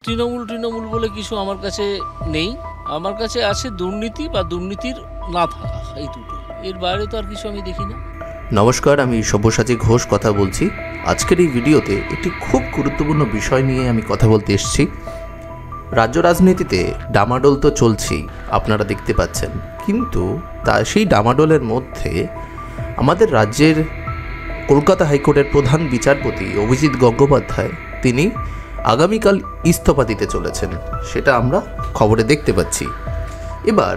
তৃণমূল বলে কিছু আমার কাছে নেই। আমার কাছে আছে দুর্নীতি বা দুর্নীতির না থাকা, এই দুটো। এর বাইরে তো আর কিছু আমি দেখি না। নমস্কার, আমি সব্যসাচী ঘোষ কথা বলছি। আজকের এই ভিডিওতে একটি খুব গুরুত্বপূর্ণ বিষয় নিয়ে আমি কথা বলতে এসেছি। রাজ্য রাজনীতিতে ডামাডোল তো চলছেই, আপনারা দেখতে পাচ্ছেন, কিন্তু সেই ডামাডোলের মধ্যে আমাদের রাজ্যের কলকাতা হাইকোর্টের প্রধান বিচারপতি অভিজিৎ গঙ্গোপাধ্যায় তিনি আগামীকাল ইস্তফা দিতে চলেছেন, সেটা আমরা খবরে দেখতে পাচ্ছি। এবার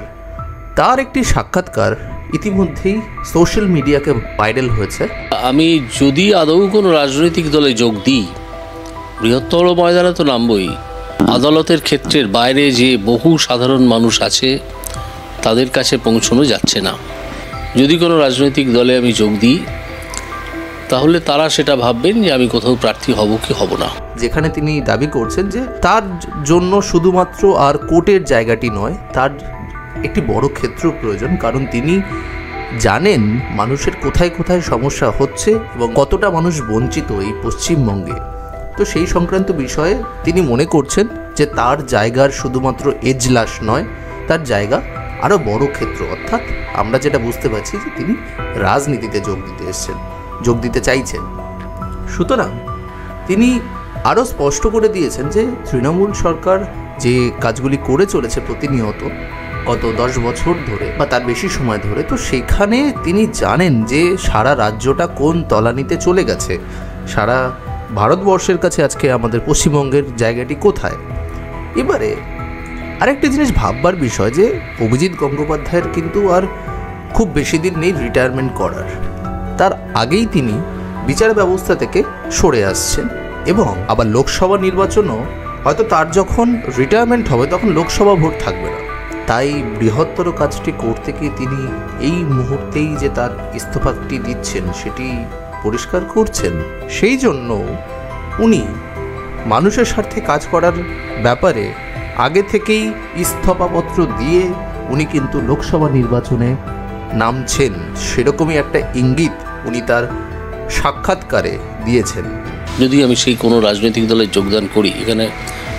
তার একটি সাক্ষাৎকার ইতিমধ্যেই সোশ্যাল মিডিয়াকে ভাইরাল হয়েছে। আমি যদি আদৌ কোনো রাজনৈতিক দলে যোগ দিই, বৃহত্তর ময়দানে তো নামবই। আদালতের ক্ষেত্রের বাইরে যে বহু সাধারণ মানুষ আছে তাদের কাছে পৌঁছানো যাচ্ছে না। যদি কোনো রাজনৈতিক দলে আমি যোগ দিই তাহলে তারা সেটা ভাববেন যে আমি কোথাও প্রার্থী হব কি হব না। যেখানে তিনি দাবি করছেন যে তার জন্য শুধুমাত্র আর কোর্টের জায়গাটি নয়, তার একটি বড় ক্ষেত্র প্রয়োজন, কারণ তিনি জানেন মানুষের কোথায় কোথায় সমস্যা হচ্ছে এবং কতটা মানুষ বঞ্চিত এই পশ্চিমবঙ্গে। তো সেই সংক্রান্ত বিষয়ে তিনি মনে করছেন যে তার জায়গার শুধুমাত্র এজলাস নয়, তার জায়গা আরও বড় ক্ষেত্র, অর্থাৎ আমরা যেটা বুঝতে পারছি যে তিনি রাজনীতিতে যোগ দিতে চাইছেন। সুতরাং তিনি আরও স্পষ্ট করে দিয়েছেন যে তৃণমূল সরকার যে কাজগুলি করে চলেছে প্রতিনিয়ত গত 10 বছর ধরে বা তার বেশি সময় ধরে, তো সেখানে তিনি জানেন যে সারা রাজ্যটা কোন তলানিতে চলে গেছে, সারা ভারতবর্ষের কাছে আজকে আমাদের পশ্চিমবঙ্গের জায়গাটি কোথায়। এবারে আরেকটি জিনিস ভাববার বিষয় যে অভিজিৎ গঙ্গোপাধ্যায়ের কিন্তু আর খুব বেশি দিন নেই রিটায়ারমেন্ট করার। তার আগেই তিনি বিচার ব্যবস্থা থেকে সরে আসছেন এবং আবার লোকসভা নির্বাচনও হয়তো তার যখন রিটায়ারমেন্ট হবে তখন লোকসভা ভোট থাকবে না। তাই বৃহত্তর কাজটি করতে গিয়ে তিনি এই মুহূর্তেই যে তার ইস্তফাটি দিচ্ছেন সেটি পরিষ্কার করছেন। সেই জন্য উনি মানুষের স্বার্থে কাজ করার ব্যাপারে আগে থেকেই ইস্তফাপত্র দিয়ে উনি কিন্তু লোকসভা নির্বাচনে নামছেন, সেরকমই একটা ইঙ্গিত উনি তার সাক্ষাৎকারে দিয়েছেন। যদি আমি সেই কোনো রাজনৈতিক দলে যোগদান করি, এখানে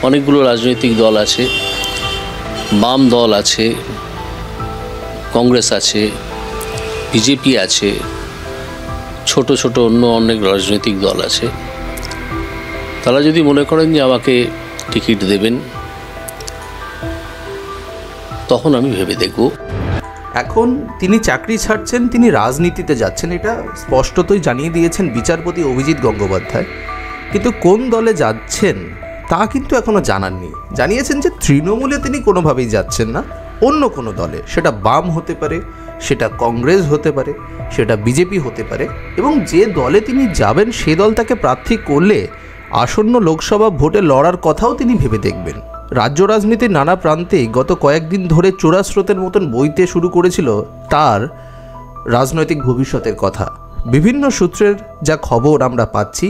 অনেকগুলো রাজনৈতিক দল আছে, বাম দল আছে, কংগ্রেস আছে, বিজেপি আছে, ছোট ছোট অন্য অনেক রাজনৈতিক দল আছে। তারা যদি মনে করেন যে আমাকে টিকিট দেবেন, তখন আমি ভেবে দেখব। এখন তিনি চাকরি ছাড়ছেন, তিনি রাজনীতিতে যাচ্ছেন, এটা স্পষ্টতই জানিয়ে দিয়েছেন বিচারপতি অভিজিৎ গঙ্গোপাধ্যায়। কিন্তু কোন দলে যাচ্ছেন তা কিন্তু এখনও জানাননি। জানিয়েছেন যে তৃণমূলে তিনি কোনোভাবেই যাচ্ছেন না, অন্য কোনো দলে, সেটা বাম হতে পারে, সেটা কংগ্রেস হতে পারে, সেটা বিজেপি হতে পারে, এবং যে দলে তিনি যাবেন সে দল তাকে প্রার্থী করলে আসন্ন লোকসভা ভোটে লড়ার কথাও তিনি ভেবে দেখবেন। রাজ্য রাজনীতির নানা প্রান্তেই গত কয়েকদিন ধরে চোরাস্রোতের মতন বইতে শুরু করেছিল তার রাজনৈতিক ভবিষ্যতের কথা। বিভিন্ন সূত্রের যা খবর আমরা পাচ্ছি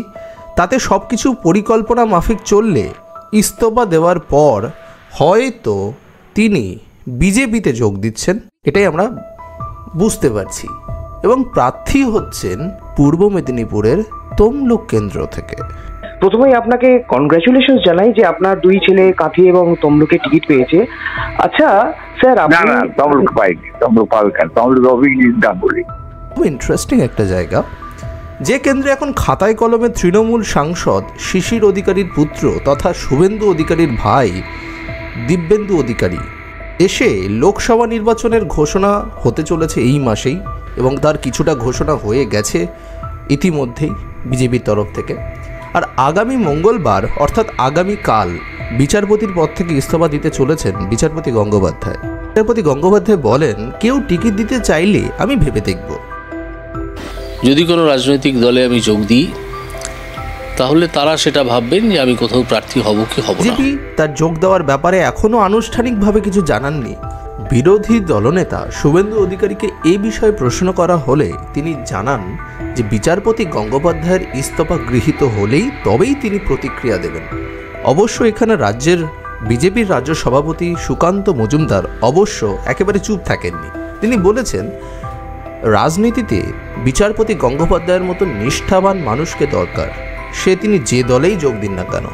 তাতে সব কিছু পরিকল্পনা মাফিক চললে ইস্তফা দেওয়ার পর হয়তো তিনি বিজেপিতে যোগ দিচ্ছেন, এটাই আমরা বুঝতে পারছি। এবং প্রার্থী হচ্ছেন পূর্ব মেদিনীপুরের তমলুক কেন্দ্র থেকে। প্রথমেই আপনাকে কনগ্রাচুলেশনস জানাই যে আপনার দুই ছেলে কাঁথি এবং তমলুকে টিকিট পেয়েছে। আচ্ছা স্যার, আপনি তমলুক পাইনি, তমলুক পাবে কেন? তমলুক অভিজিৎ গাঙ্গুলি খুব ইন্টারেস্টিং একটা জায়গা, যে কেন্দ্রে এখন খাতায় কলমে তৃণমূল সাংসদ শিশির অধিকারীর পুত্র তথা শুভেন্দু অধিকারীর ভাই দিব্যেন্দু অধিকারী এসে লোকসভা নির্বাচনের ঘোষণা হতে চলেছে এই মাসেই, এবং তার কিছুটা ঘোষণা হয়ে গেছে ইতিমধ্যেই বিজেপির তরফ থেকে। আর আগামী মঙ্গলবার অর্থাৎ আগামীকাল বিচারপতির পদ থেকে ইস্তফা দিতে চলেছেন বিচারপতি গঙ্গোপাধ্যায়। বিচারপতি গঙ্গোপাধ্যায় বলেন, কেউ টিকিট দিতে চাইলে আমি ভেবে দেখব। যদি কোনো রাজনৈতিক দলে আমি যোগ দিই তাহলে তারা সেটা ভাববেন যে আমি কোথাও প্রার্থী হব কি হব না। বিজেপি তার যোগ দেওয়ার ব্যাপারে এখনও আনুষ্ঠানিকভাবে কিছু জানাননি। বিরোধী দলনেতা শুভেন্দু অধিকারীকে এই বিষয়ে প্রশ্ন করা হলে তিনি জানান যে বিচারপতি গঙ্গোপাধ্যায়ের ইস্তফা গৃহীত হলেই তবেই তিনি প্রতিক্রিয়া দেবেন। অবশ্য এখানে রাজ্যের বিজেপির রাজ্য সভাপতি সুকান্ত মজুমদার অবশ্য একেবারে চুপ থাকেননি। তিনি বলেছেন, রাজনীতিতে বিচারপতি গঙ্গোপাধ্যায়ের মতো নিষ্ঠাবান মানুষকে দরকার, সে তিনি যে দলেই যোগ দিন না কেন।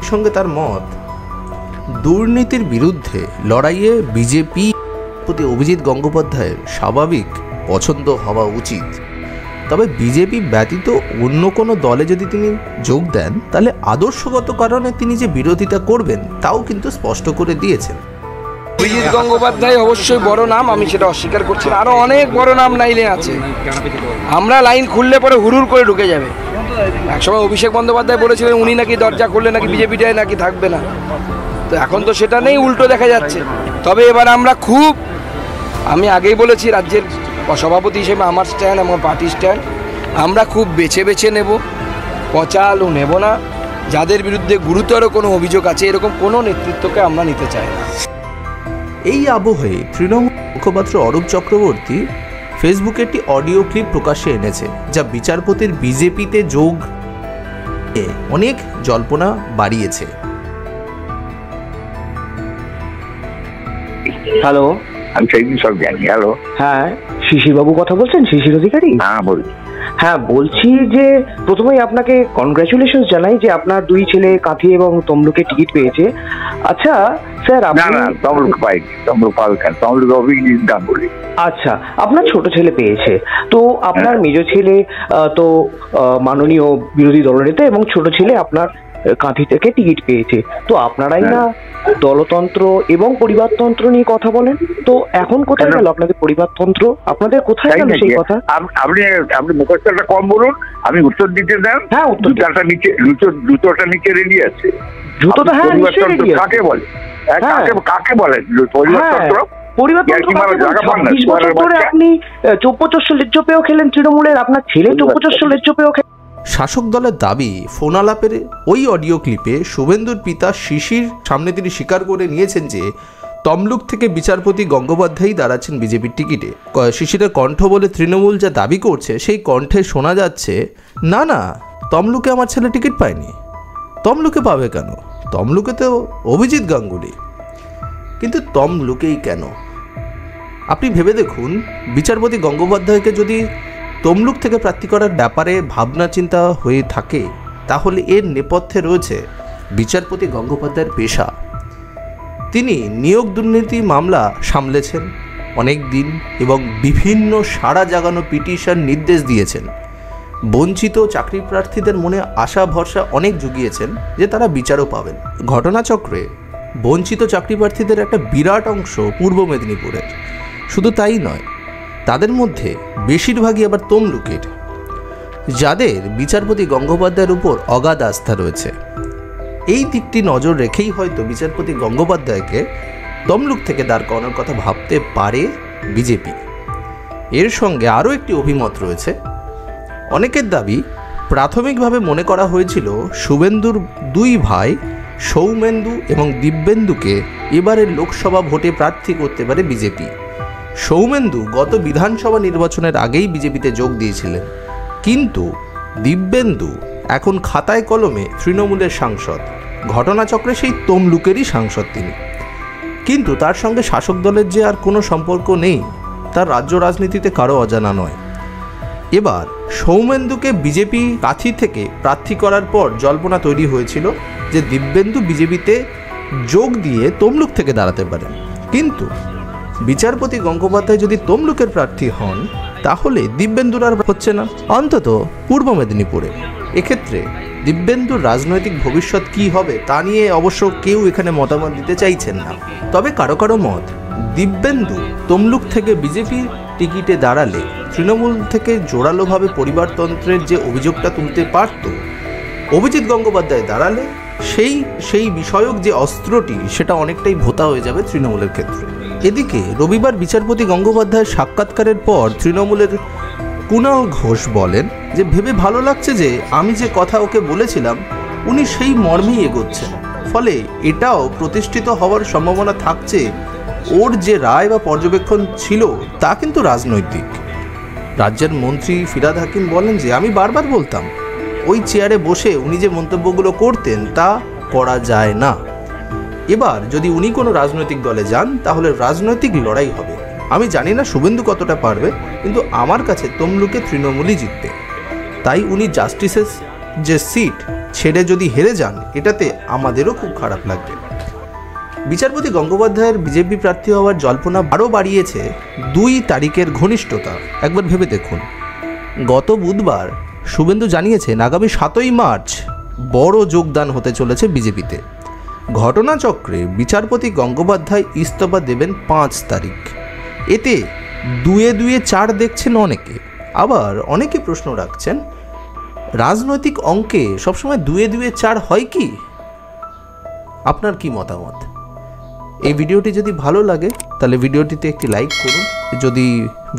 সঙ্গে তার মত দুর্নীতির বিরুদ্ধে লড়াইয়ে বিজেপি প্রতি অভিজিৎ গঙ্গোপাধ্যায়ের স্বাভাবিক পছন্দ হওয়া উচিত। তবে বিজেপি ব্যতীত অন্য কোনো দলে যদি তিনি যোগ দেন তাহলে আদর্শগত কারণে তিনি যে বিরোধিতা করবেন তাও কিন্তু স্পষ্ট করে দিয়েছেন। অভিজিৎ গঙ্গোপাধ্যায় অবশ্যই বড় নাম, আমি সেটা অস্বীকার করছি না। আরও অনেক বড় নাম লাইনে আছে, আমরা লাইন খুললে পরে হুড়ুর করে ঢুকে যাবে। একসময় অভিষেক বন্দ্যোপাধ্যায় বলেছিলেন উনি নাকি দরজা খুললে নাকি বিজেপিটাই নাকি থাকবে না, তো এখন তো সেটা নেই, উল্টো দেখা যাচ্ছে। তবে এবার আমরা আমি আগেই বলেছি রাজ্যের সভাপতি হিসেবে আমার স্ট্যান্ড, আমার পার্টি স্ট্যান্ড, আমরা খুব বেছে বেছে নেব, পচা আলু নেব না। যাদের বিরুদ্ধে গুরুতর কোনো অভিযোগ আছে এরকম কোনো নেতৃত্বকে আমরা নিতে চাই না। এই আবহে তৃণমূল মুখপাত্র অরূপ চক্রবর্তী ফেসবুকে একটি অডিও ক্লিপ প্রকাশ্যে এনেছে, যা বিচারপতির বিজেপিতে যোগ অনেক জল্পনা বাড়িয়েছে। হ্যালো, আমি সেই সব জানি। হ্যালো, হ্যাঁ শিশিরবাবু কথা বলছেন? শিশির অধিকারী? হ্যাঁ বলছি। হ্যাঁ বলছি যে প্রথমেই আপনাকে কনগ্রাচুলেশন জানাই যে আপনার দুই ছেলে কাঁথি এবং তমলুকে টিকিট পেয়েছে। আচ্ছা স্যার, না না, তমলুক পাইনি। তমলুক পাল কেন? তমলুক অভিজিৎ গাঙ্গুলি। আচ্ছা, আপনার ছোট ছেলে পেয়েছে, তো আপনার মেজ ছেলে তো মাননীয় বিরোধী দলনেতা এবং ছোট ছেলে আপনার কাঁথি থেকে টিকিট পেয়েছে। তো আপনারাই না দলতন্ত্র এবং পরিবারতন্ত্র নিয়ে কথা বলেন, তো এখন কোথায় গেল আপনাদের পরিবারতন্ত্র? আপনাদের কোথায় গেল সেই কথা? আপনি মুখস্থটা কম বলুন, আমি উত্তর দিতে দেন। হ্যাঁ, উত্তর জুতোটা নিচে রেডি আছে। জুতোটা হ্যাঁ নিশ্চয়ই রেডি আছে। কাকে বলে? কাকে বলে পরিবারতন্ত্র? আপনি চৌপচস্য লেজ্জ পেয়েও খেলেন তৃণমূলের, আপনার ছেলে চৌপচস্য লেজ্জ পেয়েও খেলেন। শাসক দলের দাবি, ফোনালাপের ওই অডিও ক্লিপে শুভেন্দুর পিতা শিশির সামনে তিনি স্বীকার করে নিয়েছেন যে তমলুক থেকে বিচারপতি গঙ্গোপাধ্যায়ই দাঁড়াচ্ছেন বিজেপির টিকিটে। শিশিরের কণ্ঠ বলে তৃণমূল যা দাবি করছে সেই কণ্ঠে শোনা যাচ্ছে, না না তমলুকে আমার ছেলে টিকিট পায়নি। তমলুকে পাবে কেন? তমলুকে তো অভিজিৎ গাঙ্গুলি। কিন্তু তমলুকেই কেন? আপনি ভেবে দেখুন, বিচারপতি গঙ্গোপাধ্যায়কে যদি তমলুক থেকে প্রার্থী করার ব্যাপারে ভাবনা চিন্তা হয়ে থাকে তাহলে এর নেপথ্যে রয়েছে বিচারপতি গঙ্গোপাধ্যায়ের পেশা। তিনি নিয়োগ দুর্নীতি মামলা সামলেছেন অনেক দিন এবং বিভিন্ন সাড়া জাগানো পিটিশন নির্দেশ দিয়েছেন। বঞ্চিত চাকরি প্রার্থীদের মনে আশা ভরসা অনেক জুগিয়েছেন যে তারা বিচারও পাবেন। ঘটনাচক্রে বঞ্চিত চাকরি প্রার্থীদের একটা বিরাট অংশ পূর্ব মেদিনীপুরের। শুধু তাই নয়, তাদের মধ্যে বেশিরভাগই আবার তমলুকের, যাদের বিচারপতি গঙ্গোপাধ্যায়ের উপর অগাধ আস্থা রয়েছে। এই দিকটি নজর রেখেই হয়তো বিচারপতি গঙ্গোপাধ্যায়কে তমলুক থেকে দাঁড় করানোর কথা ভাবতে পারে বিজেপি। এর সঙ্গে আরও একটি অভিমত রয়েছে। অনেকের দাবি, প্রাথমিকভাবে মনে করা হয়েছিল শুভেন্দুর দুই ভাই সৌমেন্দু এবং দিব্যেন্দুকে এবারের লোকসভা ভোটে প্রার্থী করতে পারে বিজেপি। সৌমেন্দু গত বিধানসভা নির্বাচনের আগেই বিজেপিতে যোগ দিয়েছিলেন, কিন্তু দিব্যেন্দু এখন খাতায় কলমে তৃণমূলের সাংসদ। ঘটনাচক্রে সেই তমলুকেরই সাংসদ তিনি। কিন্তু তার সঙ্গে শাসক দলের যে আর কোনো সম্পর্ক নেই তার রাজ্য রাজনীতিতে কারো অজানা নয়। এবার সৌমেন্দুকে বিজেপি কাঁথি থেকে প্রার্থী করার পর জল্পনা তৈরি হয়েছিল যে দিব্যেন্দু বিজেপিতে যোগ দিয়ে তমলুক থেকে দাঁড়াতে পারেন। কিন্তু বিচারপতি গঙ্গোপাধ্যায় যদি তমলুকের প্রার্থী হন তাহলে দিব্যেন্দুর আর হচ্ছে না, অন্তত পূর্ব মেদিনীপুরে। এক্ষেত্রে দিব্যেন্দুর রাজনৈতিক ভবিষ্যৎ কি হবে তা নিয়ে অবশ্য কেউ এখানে মতামত দিতে চাইছেন না। তবে কারো কারো মত, দিব্যেন্দু তমলুক থেকে বিজেপির টিকিটে দাঁড়ালে তৃণমূল থেকে জোরালোভাবে পরিবারতন্ত্রের যে অভিযোগটা তুলতে পারত, অভিজিৎ গঙ্গোপাধ্যায় দাঁড়ালে সেই বিষয়ক যে অস্ত্রটি সেটা অনেকটাই ভোতা হয়ে যাবে তৃণমূলের ক্ষেত্রে। এদিকে রবিবার বিচারপতি গঙ্গোপাধ্যায়ের সাক্ষাৎকারের পর তৃণমূলের কুণাল ঘোষ বলেন যে ভেবে ভালো লাগছে যে আমি যে কথা ওকে বলেছিলাম উনি সেই মর্মেই এগোচ্ছেন, ফলে এটাও প্রতিষ্ঠিত হওয়ার সম্ভাবনা থাকছে ওর যে রায় বা পর্যবেক্ষণ ছিল তা কিন্তু রাজনৈতিক। রাজ্যের মন্ত্রী ফিরহাদ হাকিম বলেন যে আমি বারবার বলতাম ওই চেয়ারে বসে উনি যে মন্তব্যগুলো করতেন তা করা যায় না। এবার যদি উনি কোনো রাজনৈতিক দলে যান তাহলে রাজনৈতিক লড়াই হবে। আমি জানি না শুভেন্দু কতটা পারবে, কিন্তু আমার কাছে তমলুকে তৃণমূলই জিতবে। তাই উনি জাস্টিসের যে সিট ছেড়ে যদি হেরে যান এটাতে আমাদেরও খুব খারাপ লাগবে। বিচারপতি গঙ্গোপাধ্যায়ের বিজেপি প্রার্থী হওয়ার জল্পনা আরও বাড়িয়েছে 2 তারিখের ঘনিষ্ঠতা। একবার ভেবে দেখুন, গত বুধবার শুভেন্দু জানিয়েছেন আগামী 7ই মার্চ বড় যোগদান হতে চলেছে বিজেপিতে। ঘটনাচক্রে বিচারপতি গঙ্গোপাধ্যায় ইস্তফা দেবেন 5 তারিখ। এতে 2-2 4 দেখছেন অনেকে। আবার অনেকে প্রশ্ন রাখছেন, রাজনৈতিক অঙ্কে সবসময় 2-2 4 হয় কি? আপনার কি মতামত? এই ভিডিওটি যদি ভালো লাগে তাহলে ভিডিওটিতে একটি লাইক করুন, যদি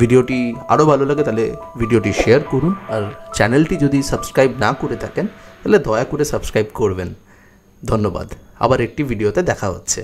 ভিডিওটি আরও ভালো লাগে তাহলে ভিডিওটি শেয়ার করুন, আর চ্যানেলটি যদি সাবস্ক্রাইব না করে থাকেন তাহলে দয়া করে সাবস্ক্রাইব করবেন। ধন্যবাদ। আবার একটি ভিডিওতে দেখা হচ্ছে।